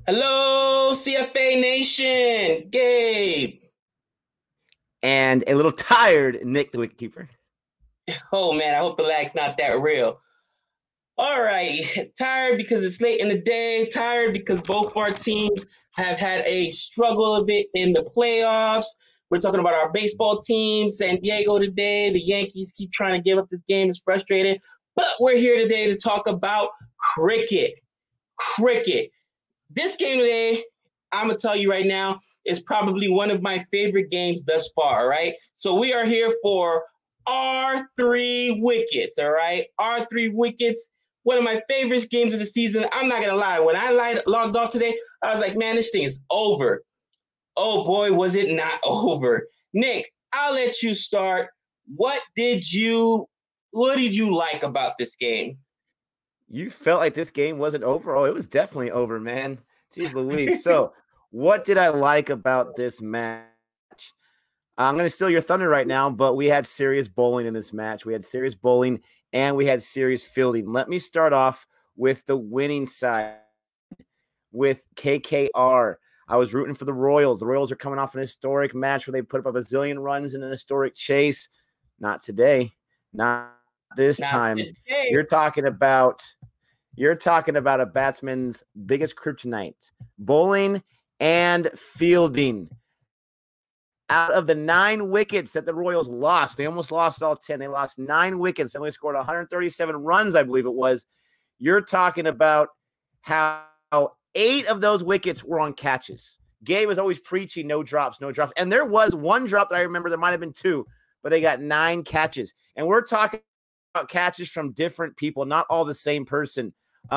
Hello, CFA Nation. Gabe. And a little tired Nick, the wicketkeeper. Oh man, I hope the lag's not that real. All right, tired because it's late in the day. Tired because both of our teams have had a struggle a bit in the playoffs. We're talking about our baseball team, San Diego today. The Yankees keep trying to give up this game. It's frustrating. But we're here today to talk about cricket. Cricket. This game today, I'm gonna tell you right now, is probably one of my favorite games thus far. Right, so we are here for R3 Wickets. All right, R3 Wickets. One of my favorite games of the season. I'm not gonna lie. When I logged off today, I was like, man, this thing is over. Oh boy, was it not over. Nick, I'll let you start. What did you what did you like about this game? You felt like this game wasn't over? Oh, it was definitely over, man. Jeez Louise. So, what did I like about this match? I'm going to steal your thunder right now, but we had serious bowling in this match. We had serious bowling and we had serious fielding. Let me start off with the winning side with KKR. I was rooting for the Royals. The Royals are coming off an historic match where they put up a bazillion runs in an historic chase. Not today. Not this Not time. today. You're talking about a batsman's biggest kryptonite. Bowling and fielding. Out of the 9 wickets that the Royals lost, they almost lost all 10. They lost 9 wickets. They only scored 137 runs, I believe it was. You're talking about how 8 of those wickets were on catches. Gabe was always preaching no drops, no drops. And there was one drop that I remember. There might have been 2, but they got 9 catches. And we're talking about catches from different people, not all the same person. But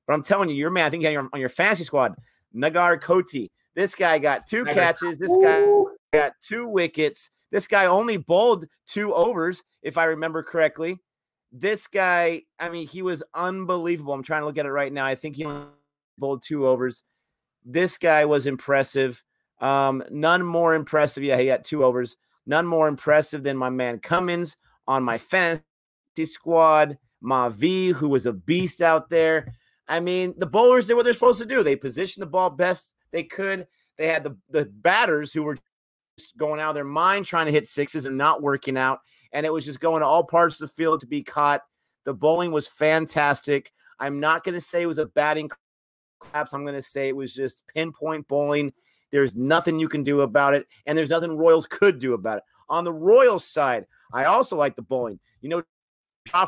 I'm telling you, your man, I think on your fantasy squad, Nagar Koti, this guy got 2 catches. This guy got 2 wickets. This guy only bowled 2 overs, if I remember correctly. This guy, I mean, he was unbelievable. I'm trying to look at it right now. I think he only bowled 2 overs. This guy was impressive. None more impressive. Yeah, he got 2 overs. None more impressive than my man Cummins on my fantasy squad. Mavi, who was a beast out there. I mean, the bowlers did what they're supposed to do. They positioned the ball best they could. They had the batters who were just going out of their mind trying to hit sixes and not working out. And it was just going to all parts of the field to be caught. The bowling was fantastic. I'm not going to say it was a batting collapse. I'm going to say it was just pinpoint bowling. There's nothing you can do about it, and there's nothing Royals could do about it. On the Royals side, I also like the bowling. You know,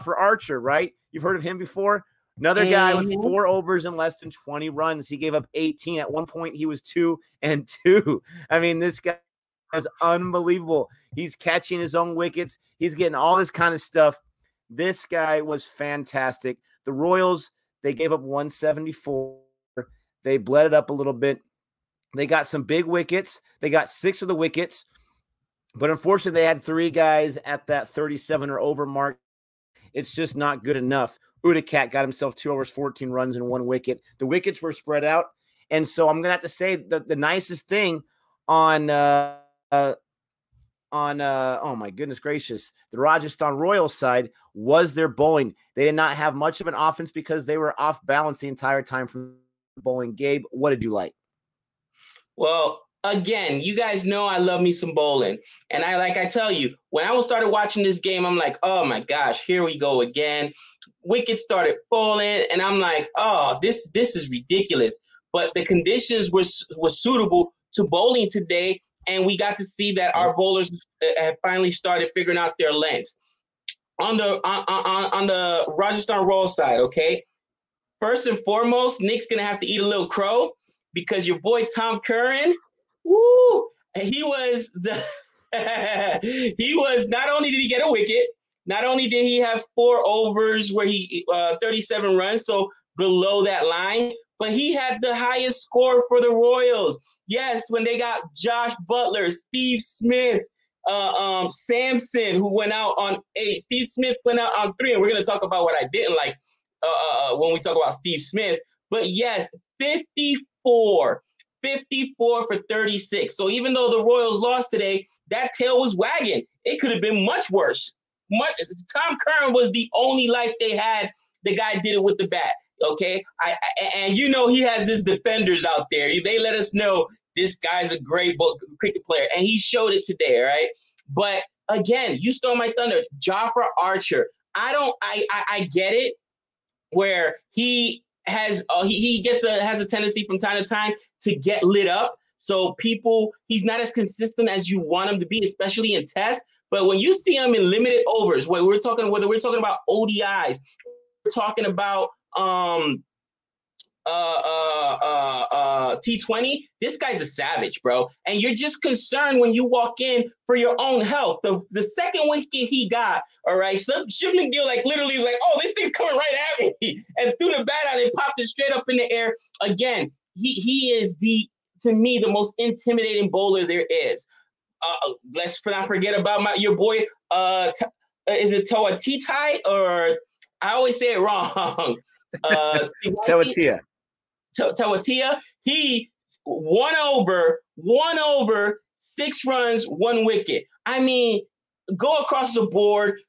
for Archer, right? You've heard of him before? Another guy with 4 overs and less than 20 runs. He gave up 18. At one point, he was 2-2. I mean, this guy is unbelievable. He's catching his own wickets. He's getting all this kind of stuff. This guy was fantastic. The Royals, they gave up 174. They bled it up a little bit. They got some big wickets. They got 6 of the wickets. But unfortunately, they had 3 guys at that 37 or over mark. It's just not good enough. Udikat got himself 2 overs, 14 runs, and 1 wicket. The wickets were spread out. And so I'm going to have to say that the nicest thing on oh my goodness gracious, the Rajasthan Royals side was their bowling. They did not have much of an offense because they were off balance the entire time from bowling. Gabe, what did you like? Well, again, you guys know I love me some bowling. And I tell you, when I started watching this game, I'm like, oh my gosh, here we go again. Wickets started falling, and I'm like, oh, this is ridiculous. But the conditions were suitable to bowling today, and we got to see that our bowlers have finally started figuring out their lengths. On the Rajasthan Royals side, okay, first and foremost, Nick's gonna have to eat a little crow because your boy Tom Curran, woo, he was the he was not only did he get a wicket, not only did he have 4 overs where he 37 runs, so below that line, but he had the highest score for the Royals. Yes, when they got Josh Butler, Steve Smith, Samson, who went out on 8. Steve Smith went out on 3, and we're going to talk about what I didn't like when we talk about Steve Smith. But yes, 54 for 36. So even though the Royals lost today, that tail was wagging. It could have been much worse. Tom Curran was the only life they had. The guy did it with the bat. Okay, and you know he has his defenders out there. They let us know this guy's a great cricket player, and he showed it today. Right, but again, you stole my thunder, Jofra Archer. I get it where he has has a tendency from time to time to get lit up. So he's not as consistent as you want him to be, especially in tests. But when you see him in limited overs, whether we're talking about ODIs, we're talking about T20, this guy's a savage, bro. And you're just concerned when you walk in for your own health. The second wicket he got, all right, Shiv McNeil literally like, oh, this thing's coming right at me, and threw the bat out and popped it straight up in the air. Again, he is to me the most intimidating bowler there is. Let's not forget about your boy. Is it Tawatitai, or I always say it wrong? Tawatia. Tawatia, he one over, 6 runs, 1 wicket. I mean, go across the board.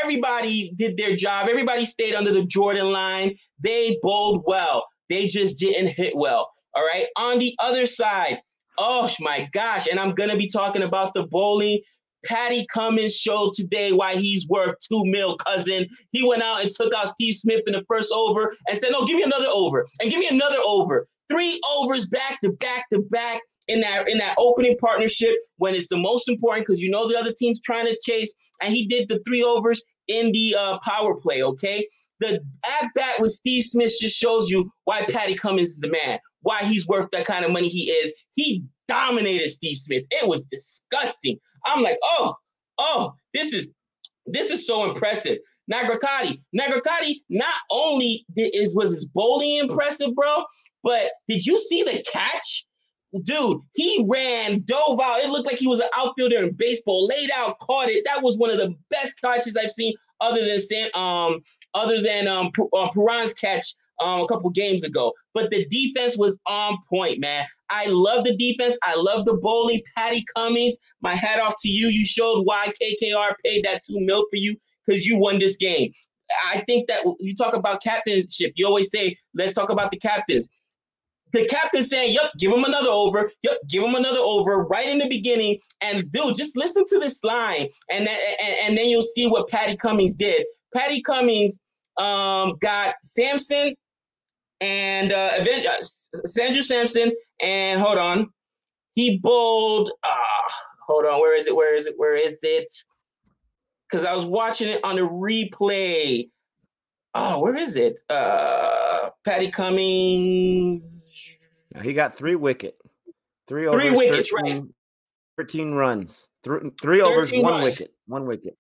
Everybody did their job. Everybody stayed under the Jordan line. They bowled well. They just didn't hit well. All right. On the other side, oh my gosh, and I'm gonna be talking about the bowling. Patty Cummins showed today why he's worth $2 million, cousin. He went out and took out Steve Smith in the first over and said, no, give me another over and give me another over. 3 overs back to back to back in that opening partnership when it's the most important, because you know the other team's trying to chase, and he did the 3 overs in the power play, okay? The at-bat with Steve Smith just shows you why Patty Cummins is the man, why he's worth that kind of money he is. He dominated Steve Smith. It was disgusting. I'm like, oh, this is so impressive. Nagarkati, not only was his bowling impressive, bro, but did you see the catch? Dude, he dove out. It looked like he was an outfielder in baseball, laid out, caught it. That was one of the best catches I've seen, other than Puran's catch a couple games ago. But the defense was on point, man. I love the defense. I love the bowling. Patty Cummins, my hat off to you. You showed why KKR paid that $2 million for you, because you won this game. I think that you talk about captainship. You always say, let's talk about the captains. The captain saying, yep, give him another over. Yep, give him another over right in the beginning. And, dude, just listen to this line, and then you'll see what Patty Cummins did. Patty Cummins got Sampson and Sanju Sampson, and hold on. He bowled hold on, where is it? Because I was watching it on the replay. Oh, where is it? Patty Cummins. He got 3 wickets. 3 overs, 3 wickets, 13, right? 13 runs. 3 overs, 1 runs. Wicket. 1 wicket.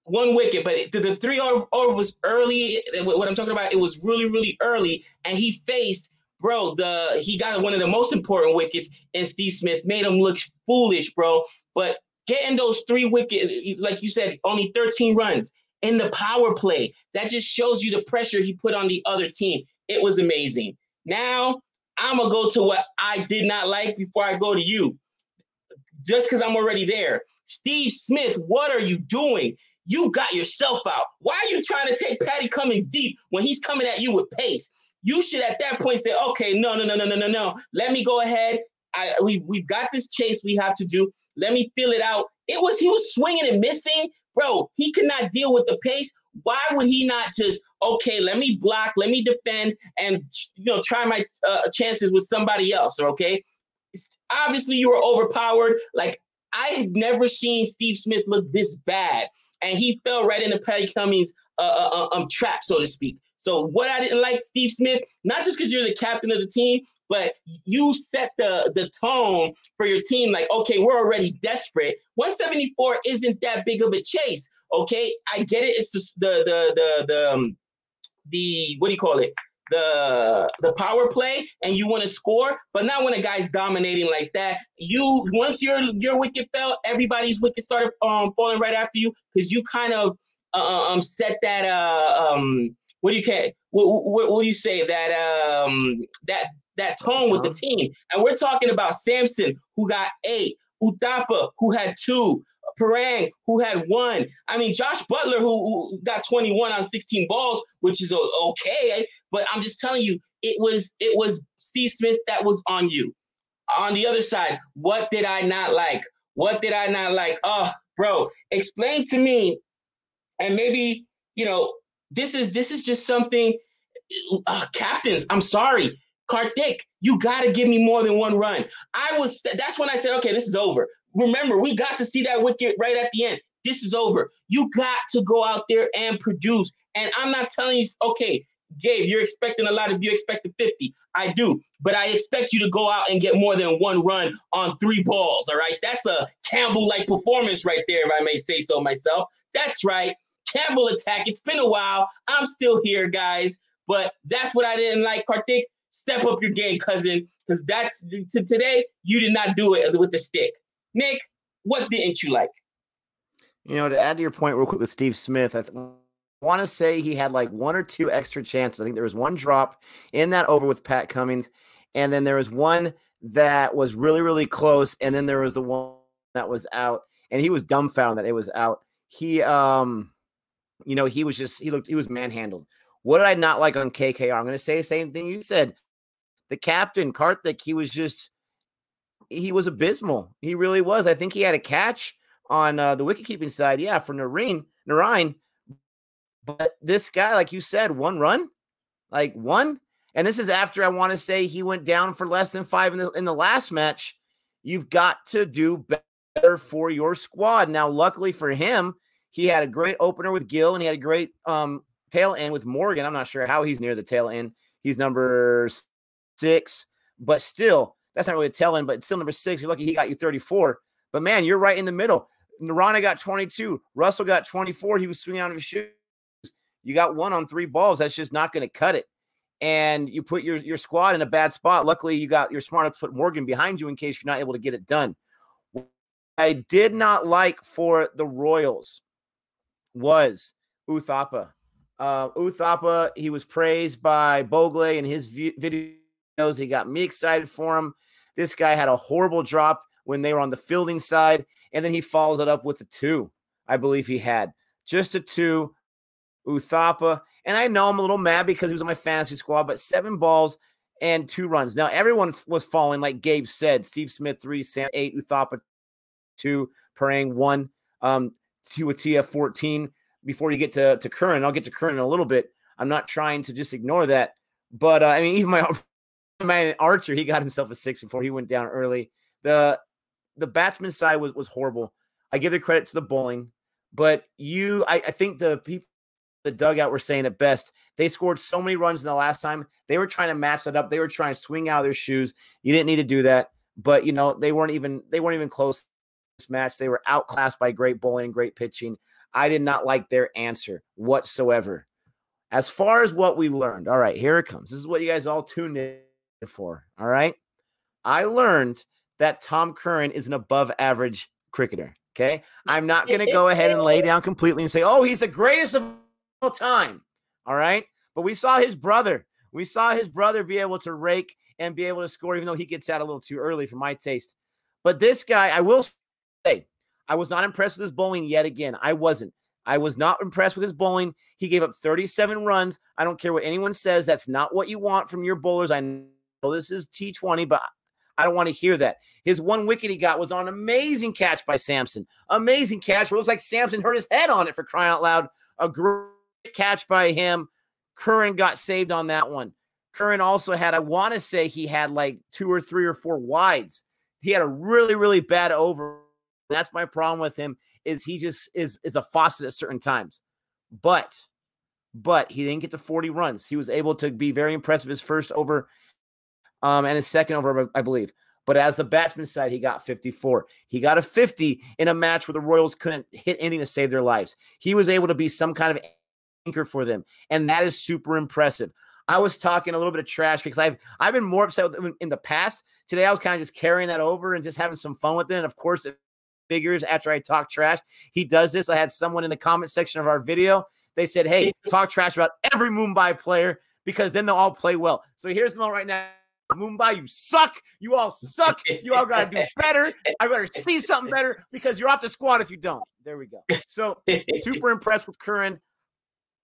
1 wicket, but the 3 over was early. What I'm talking about, it was really, really early, and he faced, bro, he got one of the most important wickets, and Steve Smith made him look foolish, bro. But getting those 3 wickets, like you said, only 13 runs in the power play, that just shows you the pressure he put on the other team. It was amazing. Now, I'm going to go to what I did not like before I go to you, just because I'm already there. Steve Smith, what are you doing? You got yourself out. Why are you trying to take Patty Cummins deep when he's coming at you with pace? You should at that point say, okay, no. Let me go ahead. We've got this chase we have to do. Let me feel it out. He was swinging and missing. Bro, he could not deal with the pace. Why would he not just, okay, let me block, let me defend, and try my chances with somebody else, okay? Obviously, you were overpowered. Like, I had never seen Steve Smith look this bad, and he fell right into Patty Cummins' trap, so to speak. So what I didn't like, Steve Smith, not just because you're the captain of the team, but you set the tone for your team. Like, okay, we're already desperate. 174 isn't that big of a chase, okay? I get it. It's just the what do you call it? The power play, and you want to score, but not when a guy's dominating like that. Once your wicket fell, everybody's wicket started falling right after you, because you kind of set that what do you say, that tone with the team. And we're talking about Sampson, who got 8, Uthapa, who had 2, Parang, who had 1. I mean, Josh Butler, who got 21 on 16 balls, which is okay. But I'm just telling you, it was Steve Smith that was on you. On the other side, what did I not like? What did I not like? Oh, bro, explain to me. And maybe, this is just something. Captains, I'm sorry. Karthik, you got to give me more than 1 run. That's when I said, okay, this is over. Remember, we got to see that wicket right at the end. This is over. You got to go out there and produce. And I'm not telling you, okay, Gabe, you're expecting a lot of you expected 50. I do, but I expect you to go out and get more than 1 run on 3 balls. All right. That's a Campbell-like performance right there, if I may say so myself. That's right. Campbell attack. It's been a while. I'm still here, guys. But that's what I didn't like. Karthik, step up your game, cousin, because today you did not do it with the stick. Nick, what didn't you like? To add to your point real quick with Steve Smith, I want to say he had like 1 or 2 extra chances. I think there was 1 drop in that over with Pat Cummins, and then there was 1 that was really, really close, and then there was the 1 that was out, and he was dumbfounded that it was out. He was manhandled. What did I not like on KKR? I'm going to say the same thing you said. The captain, Karthik, he was abysmal. He really was. I think he had a catch on the wicket-keeping side, for Narine. But this guy, like you said, 1 run? Like 1? And this is after, I want to say, he went down for less than 5 in the last match. You've got to do better for your squad. Now, luckily for him, he had a great opener with Gill, and he had a great tail end with Morgan. I'm not sure how he's near the tail end. He's number 6, but still, that's not really a tail end, but it's still number 6. You're lucky he got you 34. But man, you're right in the middle. Narana got 22. Russell got 24. He was swinging out of his shoes. You got 1 on 3 balls. That's just not going to cut it. And you put your squad in a bad spot. Luckily, you're smart enough to put Morgan behind you in case you're not able to get it done. What I did not like for the Royals was Uthappa. Uthappa, he was praised by Bogle in his videos. He got me excited for him. This guy had a horrible drop when they were on the fielding side, and then he follows it up with a 2. I believe he had just a 2. Uthappa, and I know I'm a little mad because he was on my fantasy squad, but 7 balls and 2 runs. Now, everyone was falling, like Gabe said. Steve Smith, 3, Sam, 8, Uthappa, 2, Parang, 1, Tuatia, 14. Before you get to Curran, I'll get to Curran in a little bit. I'm not trying to just ignore that. But, even my man Archer, he got himself a 6 before he went down early. The batsman side was horrible. I give the credit to the bowling. But I think the people the dugout were saying it best. They scored so many runs in the last time. They were trying to match that up. They were trying to swing out of their shoes. You didn't need to do that. But, they weren't even close this match. They were outclassed by great bowling and great pitching. I did not like their answer whatsoever. As far as what we learned, all right, here it comes. This is what you guys all tuned in for, all right? I learned that Tom Curran is an above-average cricketer, okay? I'm not going to go ahead and lay down completely and say, oh, he's the greatest of all time, all right? But we saw his brother. We saw his brother be able to rake and be able to score, even though he gets out a little too early for my taste. But this guy, I will say, I was not impressed with his bowling yet again. I wasn't. I was not impressed with his bowling. He gave up 37 runs. I don't care what anyone says. That's not what you want from your bowlers. I know this is T20, but I don't want to hear that. His 1 wicket he got was on an amazing catch by Sampson. Amazing catch. Where it looks like Sampson hurt his head on it, for crying out loud. A great catch by him. Curran got saved on that one. Curran also had, I want to say he had like 2 or 3 or 4 wides. He had a really, really bad over. That's my problem with him, is he just is a faucet at certain times. But he didn't get to 40 runs. He was able to be very impressive his first over and his second over, I believe. But as the batsman side, he got 54. He got a 50 in a match where the Royals couldn't hit anything to save their lives. He was able to be some kind of anchor for them, and that is super impressive. I was talking a little bit of trash because I've been more upset with him in the past. Today, I was kind of just carrying that over and just having some fun with it. And, of course, it figures after I talk trash. He does this. I had someone in the comment section of our video. They said, hey, talk trash about every Mumbai player because then they'll all play well. So here's the moment right now. Mumbai, you suck. You all suck. You all got to do better. I better see something better because you're off the squad if you don't. There we go. So super impressed with Curran.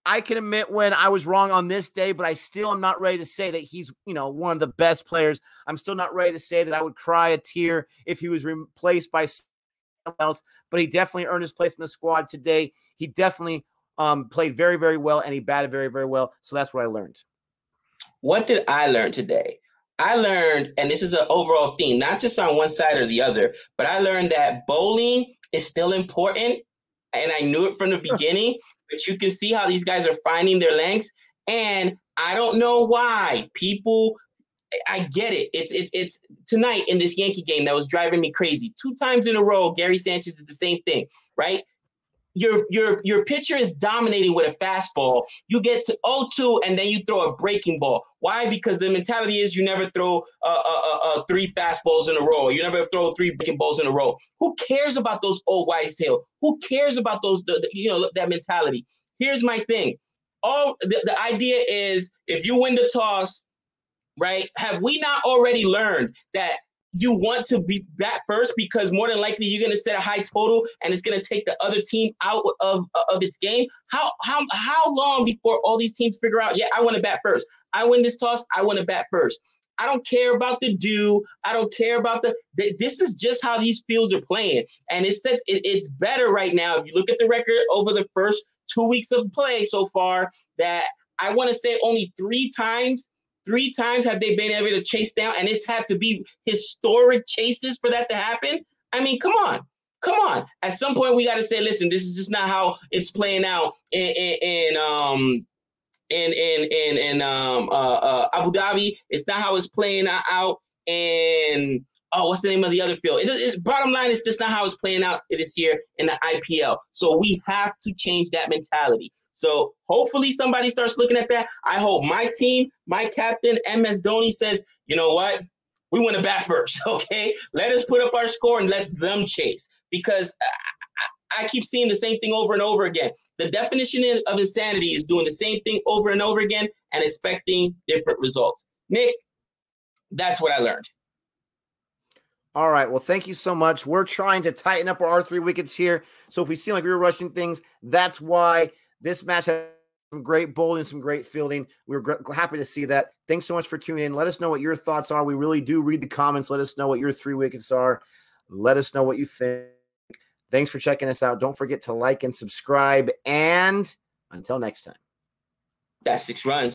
I can admit when I was wrong on this day, but I still am not ready to say that he's, one of the best players. I'm still not ready to say that I would cry a tear if he was replaced by someone else, but he definitely earned his place in the squad today. He definitely played very, very well, and he batted very, very well. So that's what I learned. What did I learn today? I learned, and this is an overall theme, not just on one side or the other, but I learned that bowling is still important, and I knew it from the beginning, but you can see how these guys are finding their lengths, and I don't know why people – I get it. It's tonight in this Yankee game that was driving me crazy. 2 times in a row, Gary Sanchez did the same thing, right? Your pitcher is dominating with a fastball. You get to 0-2 and then you throw a breaking ball. Why? Because the mentality is you never throw 3 fastballs in a row. You never throw 3 breaking balls in a row. Who cares about those old wives' tale? Who cares about those? That mentality. Here's my thing. The idea is if you win the toss, right? Have we not already learned that you want to be bat first because more than likely you're going to set a high total and it's going to take the other team out of its game? How long before all these teams figure out, yeah, I want to bat first. I win this toss, I want to bat first. I don't care about the do. I don't care about this is just how these fields are playing. And it's better right now. If you look at the record over the first 2 weeks of play so far, that I want to say only 3 times have they been able to chase down, and it's had to be historic chases for that to happen. I mean, come on. At some point, we got to say, listen, this is just not how it's playing out in Abu Dhabi. It's not how it's playing out in what's the name of the other field? Bottom line is just not how it's playing out this year in the IPL. So we have to change that mentality. So hopefully somebody starts looking at that. I hope my team, my captain, MS Dhoni says, you know what? We want to bat first, okay? Let us put up our score and let them chase. Because I keep seeing the same thing over and over again. The definition of insanity is doing the same thing over and over again and expecting different results. Nick, that's what I learned. All right. Well, thank you so much. We're trying to tighten up our R3 wickets here. So if we seem like we were rushing things, that's why. This match had some great bowling, some great fielding. We were happy to see that. Thanks so much for tuning in. Let us know what your thoughts are. We really do read the comments. Let us know what your 3 wickets are. Let us know what you think. Thanks for checking us out. Don't forget to like and subscribe. And until next time. That's 6 runs.